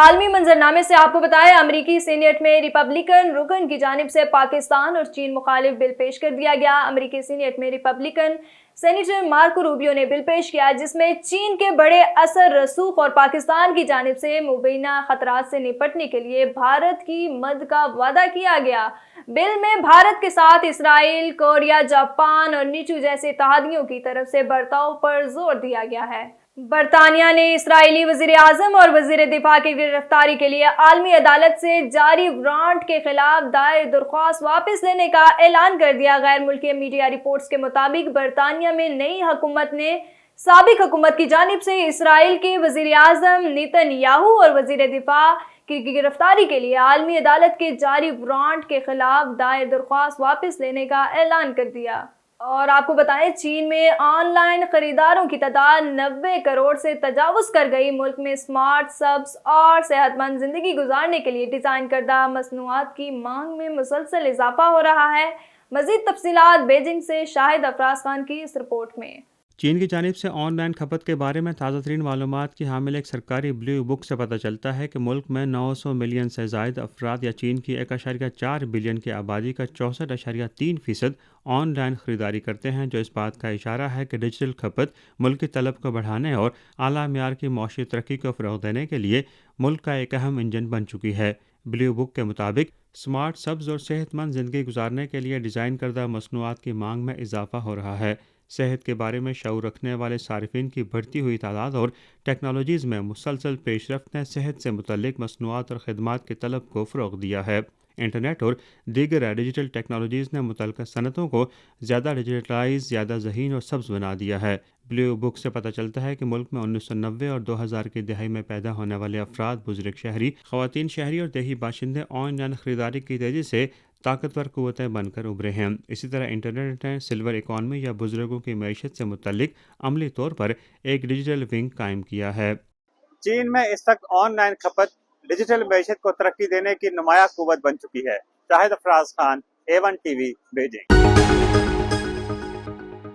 عالمی منظرنامے سے آپ کو بتائیں، امریکی سینیٹ میں ریپبلکن رکن کی جانب سے پاکستان اور چین مخالف بل پیش کر دیا گیا۔ امریکی سینیٹ میں ریپبلکن سینیٹر مارکو روبیو نے بل پیش کیا جس میں چین کے بڑے اثر رسوخ اور پاکستان کی جانب سے مبینہ خطرات سے نپٹنے کے لیے بھارت کی مدد کا وعدہ کیا گیا۔ بل میں بھارت کے ساتھ اسرائیل، کوریا، جاپان اور نیٹو جیسے اتحادیوں کی طرف سے برتاؤ پر زور دیا گیا ہے۔ برطانیہ نے اسرائیلی وزیر اعظم اور وزیر دفاع کی گرفتاری کے لیے عالمی عدالت سے جاری وارنٹ کے خلاف دائر درخواست واپس لینے کا اعلان کر دیا۔ غیر ملکی میڈیا رپورٹس کے مطابق برطانیہ میں نئی حکومت نے سابق حکومت کی جانب سے اسرائیل کے وزیر اعظم نیتن یاہو اور وزیر دفاع کی گرفتاری کے لیے عالمی عدالت کے جاری وارنٹ کے خلاف دائر درخواست واپس لینے کا اعلان کر دیا۔ اور آپ کو بتائیں، چین میں آن لائن خریداروں کی تعداد 90 کروڑ سے تجاوز کر گئی۔ ملک میں سمارٹ، سبز اور صحت مند زندگی گزارنے کے لیے ڈیزائن کردہ مصنوعات کی مانگ میں مسلسل اضافہ ہو رہا ہے۔ مزید تفصیلات بیجنگ سے شاہد افراز خان کی اس رپورٹ میں۔ چین کی جانب سے آن لائن کھپت کے بارے میں تازہ ترین معلومات کی حامل ایک سرکاری بلیو بک سے پتہ چلتا ہے کہ ملک میں 900 ملین سے زائد افراد یا چین کی 1.4 بلین کی آبادی کا 64.3% آن لائن خریداری کرتے ہیں، جو اس بات کا اشارہ ہے کہ ڈیجیٹل کھپت ملک کی طلب کو بڑھانے اور اعلیٰ معیار کی معاشی ترقی کو فروغ دینے کے لیے ملک کا ایک اہم انجن بن چکی ہے۔ بلیو بک کے مطابق سمارٹ، سبز اور صحت مند زندگی گزارنے کے لیے ڈیزائن کردہ مصنوعات کی مانگ میں اضافہ ہو رہا ہے۔ صحت کے بارے میں شعور رکھنے والے صارفین کی بڑھتی ہوئی تعداد اور ٹیکنالوجیز میں مسلسل پیش رفت نے صحت سے متعلق مصنوعات اور خدمات کی طلب کو فروغ دیا ہے۔ انٹرنیٹ اور دیگر ڈیجیٹل ٹیکنالوجیز نے متعلقہ صنعتوں کو زیادہ ڈیجیٹلائز، زیادہ ذہین اور سبز بنا دیا ہے۔ بلیو بک سے پتہ چلتا ہے کہ ملک میں 1990 اور 2000 کی دہائی میں پیدا ہونے والے افراد، بزرگ شہری، خواتین شہری اور دیہی باشندے آن لائن خریداری کی تیزی سے طاقتور قوتیں بن کر ابھرے ہیں۔ اسی طرح انٹرنیٹ نے سلور اکانومی یا بزرگوں کی معیشت سے متعلق عملی طور پر ایک ڈیجیٹل ونگ قائم کیا ہے۔ چین میں اس وقت آن لائن کھپت ڈیجیٹل معیشت کو ترقی دینے کی نمایاں قوت بن چکی ہے۔ Shahid Afraz Khan, A1 TV، Beijing.